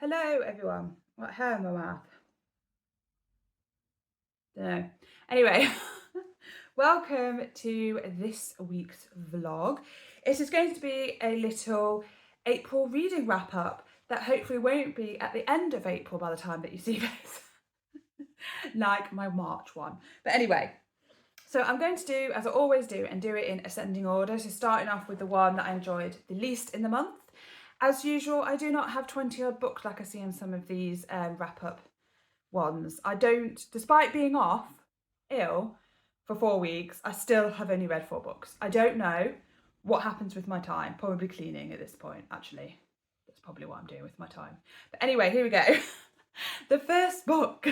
Hello everyone. What hair in my mouth? Dunno. Anyway, welcome to this week's vlog. It is going to be a little April reading wrap up that hopefully won't be at the end of April by the time that you see this, like my March one. But anyway, so I'm going to do as I always do and do it in ascending order. So starting off with the one that I enjoyed the least in the month. As usual, I do not have 20 odd books like I see in some of these wrap up ones. I don't, despite being off ill for 4 weeks, I still have only read 4 books. I don't know what happens with my time. Probably cleaning at this point, actually. That's probably what I'm doing with my time. But anyway, here we go. The first book.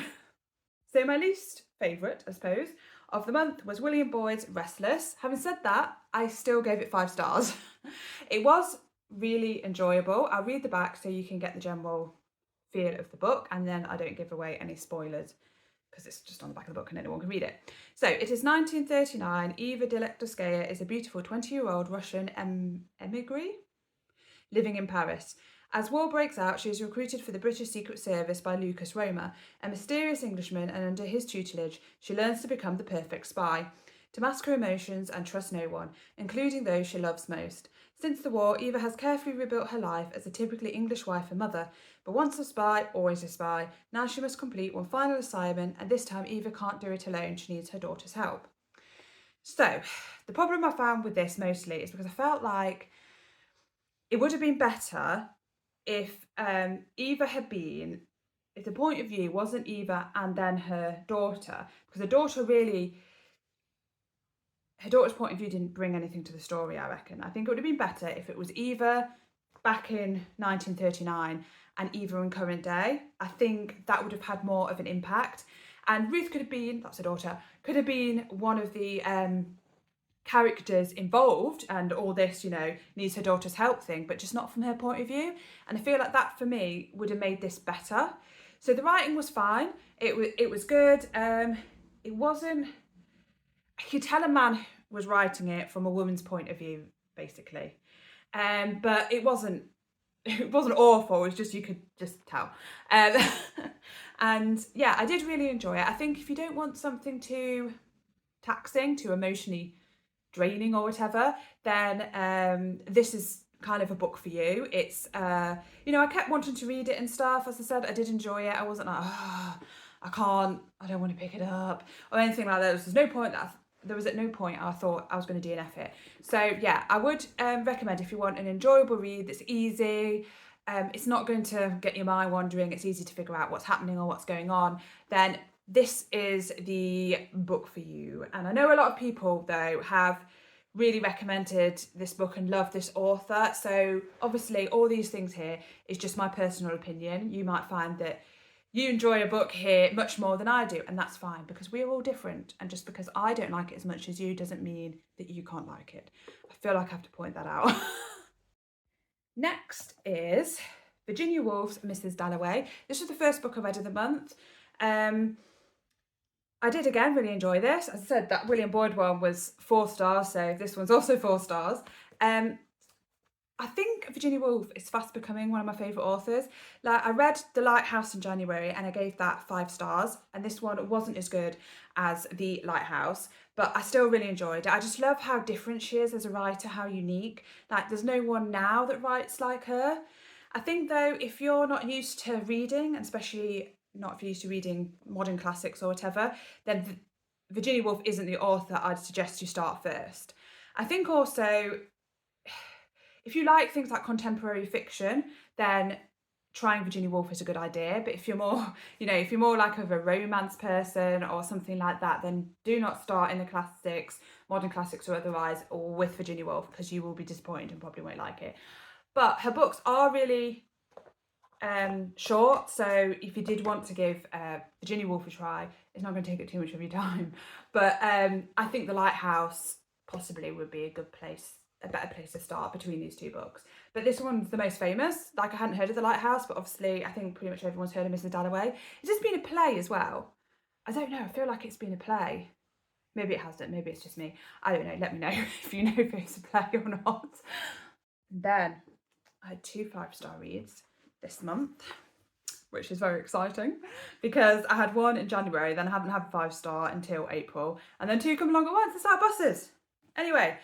So my least favourite, I suppose, of the month was William Boyd's Restless. Having said that, I still gave it 5 stars. It was really enjoyable. I'll read the back so you can get the general feel of the book, and then I don't give away any spoilers because it's just on the back of the book and anyone can read it. So it is 1939. Eva Delektovskaya is a beautiful 20-year-old Russian emigre living in Paris. As war breaks out, she is recruited for the British Secret Service by Lucas Roma, a mysterious Englishman, and under his tutelage, she learns to become the perfect spy, to mask her emotions and trust no one, including those she loves most. Since the war, Eva has carefully rebuilt her life as a typically English wife and mother, but once a spy, always a spy. Now she must complete one final assignment, and this time Eva can't do it alone, she needs her daughter's help. So, the problem I found with this mostly is because I felt like it would have been better if Eva had been, if the point of view wasn't Eva and then her daughter, because her daughter's point of view didn't bring anything to the story, I reckon. I think it would have been better if it was Eva back in 1939 and Eva in current day. I think that would have had more of an impact. And Ruth could have been, that's her daughter, could have been one of the characters involved, and all this, you know, needs her daughter's help thing, but just not from her point of view. And I feel like that for me would have made this better. So the writing was fine. It was good. It wasn't. I could tell a man was writing it from a woman's point of view, basically. But it wasn't. It wasn't awful. It's just you could just tell. And yeah, I did really enjoy it. I think if you don't want something too taxing, too emotionally draining or whatever, then this is kind of a book for you. It's you know, I kept wanting to read it and stuff. As I said, I did enjoy it. I wasn't like, oh, I don't want to pick it up or anything like that. There was at no point I thought I was going to DNF it. So yeah, I would recommend, if you want an enjoyable read that's easy, it's not going to get your mind wandering, it's easy to figure out what's happening or what's going on, then this is the book for you. And I know a lot of people though have really recommended this book and love this author. So obviously all these things here is just my personal opinion. You might find that you enjoy a book here much more than I do, and that's fine because we're all different. And just because I don't like it as much as you doesn't mean that you can't like it. I feel like I have to point that out. Next is Virginia Woolf's Mrs. Dalloway. This was the first book I read of the month. I did again really enjoy this. As I said, that William Boyd one was 4 stars, so this one's also 4 stars. I think Virginia Woolf is fast becoming one of my favourite authors. Like, I read The Lighthouse in January and I gave that 5 stars, and this one wasn't as good as The Lighthouse, but I still really enjoyed it. I just love how different she is as a writer, how unique. Like, there's no one now that writes like her. I think though, if you're not used to reading, and especially not if you're used to reading modern classics or whatever, then Virginia Woolf isn't the author I'd suggest you start first. I think also, if you like things like contemporary fiction, then trying Virginia Woolf is a good idea. But if you're more, you know, if you're more like of a romance person or something like that, then do not start in the classics, modern classics or otherwise, or with Virginia Woolf, because you will be disappointed and probably won't like it. But her books are really short, so if you did want to give Virginia Woolf a try, it's not going to take up too much of your time. But I think The Lighthouse possibly would be a better place to start between these 2 books. But this one's the most famous. Like, I hadn't heard of The Lighthouse, but obviously I think pretty much everyone's heard of Mrs. Dalloway. Has this been a play as well? I don't know, I feel like it's been a play. Maybe it hasn't, maybe it's just me. I don't know, let me know if you know if it's a play or not. And then I had 2 5-star reads this month. which is very exciting because I had one in January, then I haven't had 5-star until April, and then 2 come along at once. It's like buses. Anyway,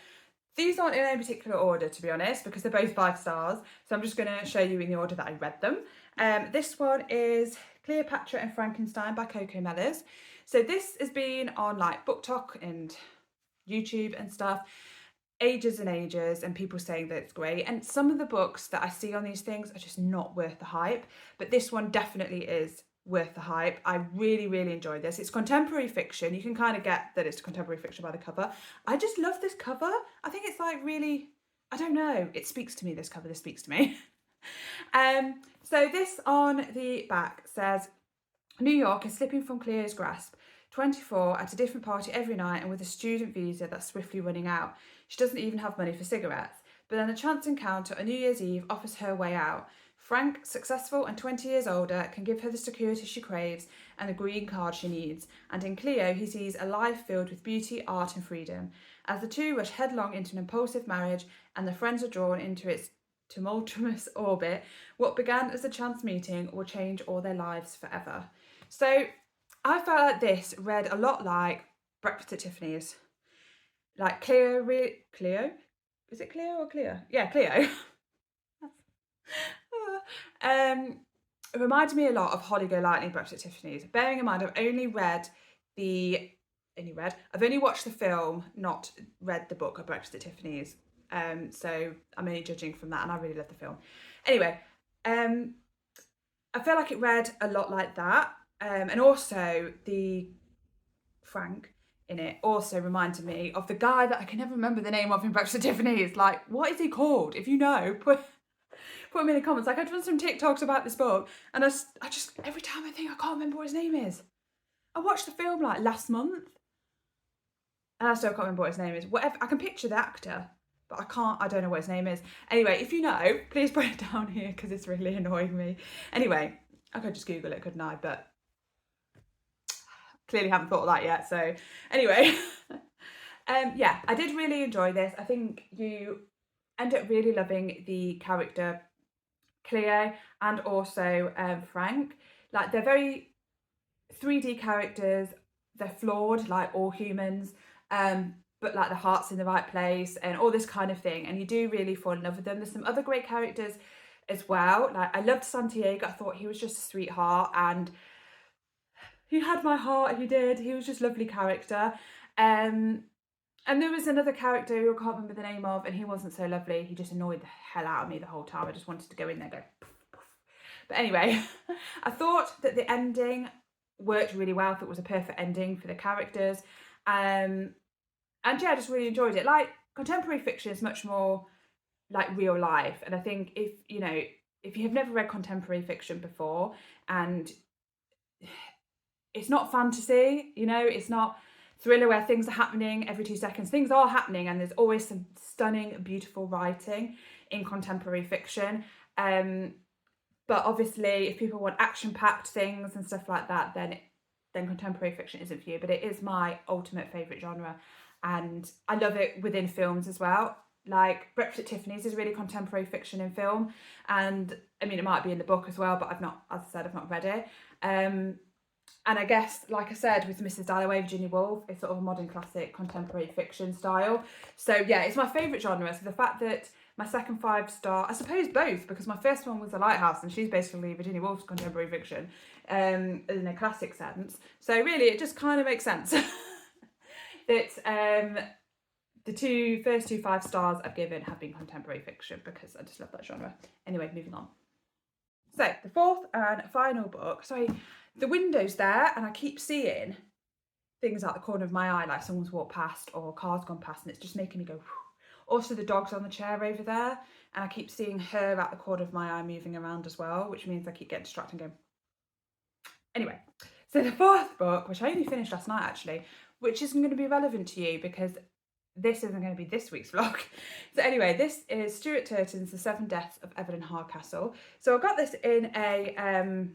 these aren't in any particular order, to be honest, because they're both 5 stars. So I'm just going to show you in the order that I read them. This one is Cleopatra and Frankenstein by Coco Mellors. So this has been on like BookTok and YouTube and stuff ages and ages, and people saying that it's great. And some of the books that I see on these things are just not worth the hype, but this one definitely is worth the hype. I really, really enjoyed this. It's contemporary fiction. You can kind of get that it's contemporary fiction by the cover. I just love this cover. I think it's like really, I don't know, it speaks to me, this cover. This speaks to me. So this on the back says, New York is slipping from Cleo's grasp. 24, at a different party every night and with a student visa that's swiftly running out. She doesn't even have money for cigarettes. But then a chance encounter on New Year's Eve offers her a way out. Frank, successful and 20 years older, can give her the security she craves and the green card she needs. And in Cleo, he sees a life filled with beauty, art and freedom. As the two rush headlong into an impulsive marriage and the friends are drawn into its tumultuous orbit, what began as a chance meeting will change all their lives forever. So I felt like this read a lot like Breakfast at Tiffany's. Like Cleo? Is it Cleo or Cleo? Yeah, Cleo. It reminded me a lot of Holly Golightly, Breakfast at Tiffany's. Bearing in mind, I've only watched the film, not read the book of Breakfast at Tiffany's. So I'm only judging from that, and I really love the film. Anyway, I feel like it read a lot like that. And also the Frank in it also reminded me of the guy that I can never remember the name of in Breakfast at Tiffany's. Like, what is he called? If you know, put them in the comments. Like, I've done some TikToks about this book, and I just every time I think I can't remember what his name is. I watched the film like last month, and I still can't remember what his name is. Whatever, I can picture the actor, but I don't know what his name is. Anyway, if you know, please put it down here because it's really annoying me. Anyway, I could just Google it, couldn't I? But clearly haven't thought of that yet. So anyway, yeah, I did really enjoy this. I think you end up really loving the character Cleo and also Frank. Like, they're very 3D characters. They're flawed like all humans, but like the heart's in the right place and all this kind of thing. And you do really fall in love with them. There's some other great characters as well. Like, I loved Santiago. I thought he was just a sweetheart, and he had my heart. He did. He was just a lovely character. And there was another character who I can't remember the name of, and he wasn't so lovely. He just annoyed the hell out of me the whole time. I just wanted to go in there and go poof, poof. But anyway, I thought that the ending worked really well. I thought it was a perfect ending for the characters. And yeah, I just really enjoyed it. Like, contemporary fiction is much more like real life. And I think if you have never read contemporary fiction before, and it's not fantasy, it's not thriller where things are happening every 2 seconds. Things are happening, and there's always some stunning, beautiful writing in contemporary fiction. But obviously, if people want action-packed things and stuff like that, then contemporary fiction isn't for you. But it is my ultimate favourite genre, and I love it within films as well. Like, Breakfast at Tiffany's is really contemporary fiction in film, and I mean, it might be in the book as well, but I've not read it. And I guess, like I said, with Mrs. Dalloway, Virginia Woolf, it's sort of a modern classic contemporary fiction style. So yeah, it's my favourite genre. So the fact that my second 5-star, I suppose both, because my first one was The Lighthouse, and she's basically Virginia Woolf's contemporary fiction in a classic sense. So really, it just kind of makes sense that the first two 5 stars I've given have been contemporary fiction, because I just love that genre. Anyway, moving on. So the fourth and final book, sorry, the window's there, and I keep seeing things out the corner of my eye, like someone's walked past or a car's gone past, and it's just making me go, whew. Also, the dog's on the chair over there, and I keep seeing her out the corner of my eye moving around as well, which means I keep getting distracted and going. Anyway, so the fourth book, which I only finished last night actually, which isn't going to be relevant to you because this isn't going to be this week's vlog. So anyway, this is Stuart Turton's The 7 Deaths of Evelyn Hardcastle. So I got this in a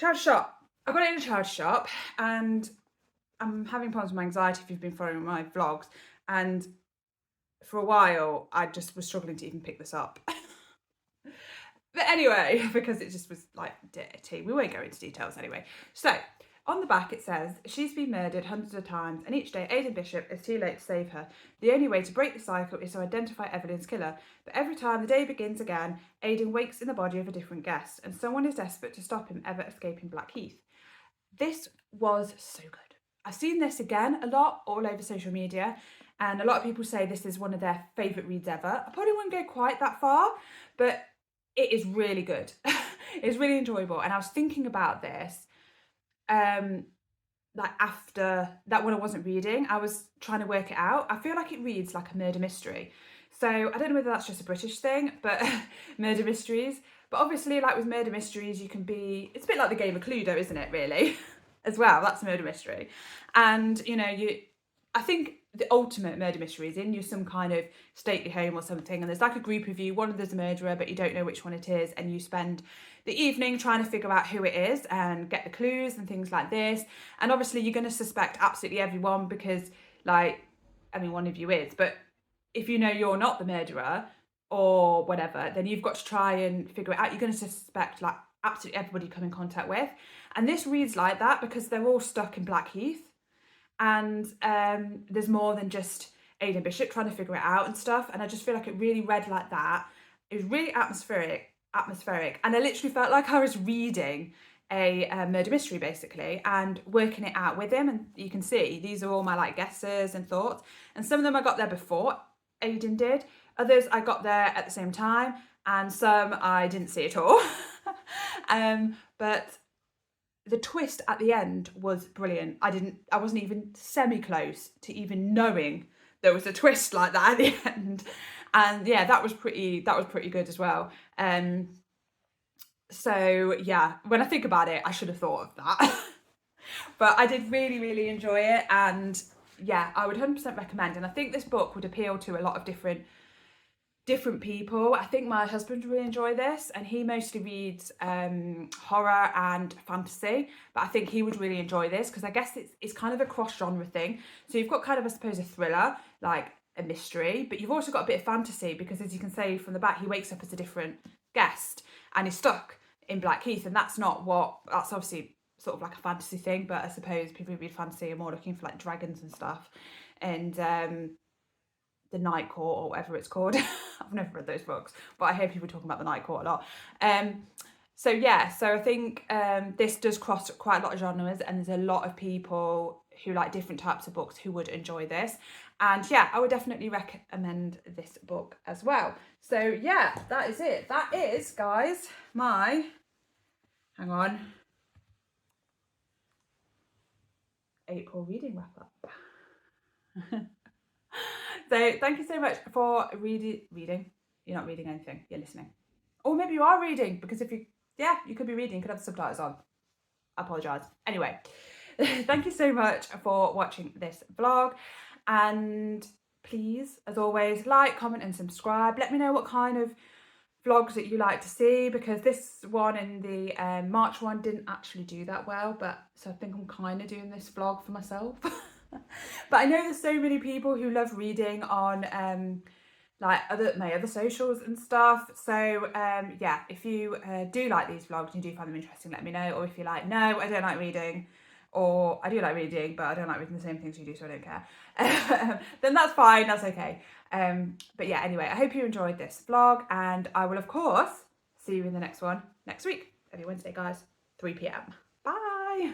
charity shop. I got it in a charity shop, and I'm having problems with my anxiety if you've been following my vlogs, and for a while I just was struggling to even pick this up. But anyway, because it just was like dirty, we won't go into details anyway. So on the back it says, she's been murdered hundreds of times and each day Aidan Bishop is too late to save her. The only way to break the cycle is to identify Evelyn's killer. But every time the day begins again, Aidan wakes in the body of a different guest and someone is desperate to stop him ever escaping Blackheath. This was so good. I've seen this again a lot all over social media and a lot of people say this is one of their favourite reads ever. I probably wouldn't go quite that far, but it is really good. It's really enjoyable. And I was thinking about this, like after that when I wasn't reading, I was trying to work it out. I feel like it reads like a murder mystery. So I don't know whether that's just a British thing, but murder mysteries. But obviously, like with murder mysteries, you can be, it's a bit like the game of Cluedo, isn't it, really? As well, that's a murder mystery. And, you know, I think the ultimate murder mystery is in you some kind of stately home or something, and there's like a group of you, one of them's a murderer, but you don't know which one it is, and you spend the evening trying to figure out who it is and get the clues and things like this. And obviously you're going to suspect absolutely everyone because, like, I mean, one of you is, but if you know you're not the murderer or whatever, then you've got to try and figure it out. You're going to suspect like absolutely everybody you come in contact with. And this reads like that because they're all stuck in Blackheath. And there's more than just Aidan Bishop trying to figure it out and stuff. And I just feel like it really read like that. It was really atmospheric. And I literally felt like I was reading a murder mystery basically and working it out with him. And you can see these are all my like guesses and thoughts. And some of them I got there before Aidan did. Others I got there at the same time. And some I didn't see at all. But the twist at the end was brilliant. I wasn't even semi-close to even knowing there was a twist like that at the end. And yeah, that was pretty good as well. So yeah, when I think about it, I should have thought of that. But I did really, really enjoy it. And yeah, I would 100% recommend. And I think this book would appeal to a lot of different people. I think my husband really enjoy this, and he mostly reads horror and fantasy, but I think he would really enjoy this because I guess it's kind of a cross genre thing. So you've got kind of, I suppose, a thriller, like a mystery, but you've also got a bit of fantasy because, as you can see from the back, he wakes up as a different guest and he's stuck in Blackheath, and that's obviously sort of like a fantasy thing, but I suppose people who read fantasy are more looking for like dragons and stuff, and the Night Court or whatever it's called. I've never read those books, but I hear people talking about the Night Court a lot. So yeah, so I think this does cross quite a lot of genres, and there's a lot of people who like different types of books who would enjoy this. And yeah, I would definitely recommend this book as well. So yeah, that is it. That is, guys, my, hang on, April reading wrap up. So thank you so much for reading. You're not reading anything, you're listening. Or maybe you are reading, because you could be reading, you could have the subtitles on. I apologise. Anyway, thank you so much for watching this vlog. And please, as always, like, comment and subscribe. Let me know what kind of vlogs that you like to see, because this one and the March one didn't actually do that well, so I think I'm kind of doing this vlog for myself. But I know there's so many people who love reading on like my other socials and stuff. So yeah, if you do like these vlogs and you do find them interesting, let me know. Or if you're like, no, I don't like reading, or I do like reading, but I don't like reading the same things you do, so I don't care, then that's fine, that's okay. But yeah, anyway, I hope you enjoyed this vlog, and I will of course see you in the next one next week, every Wednesday, guys, 3 p.m. Bye.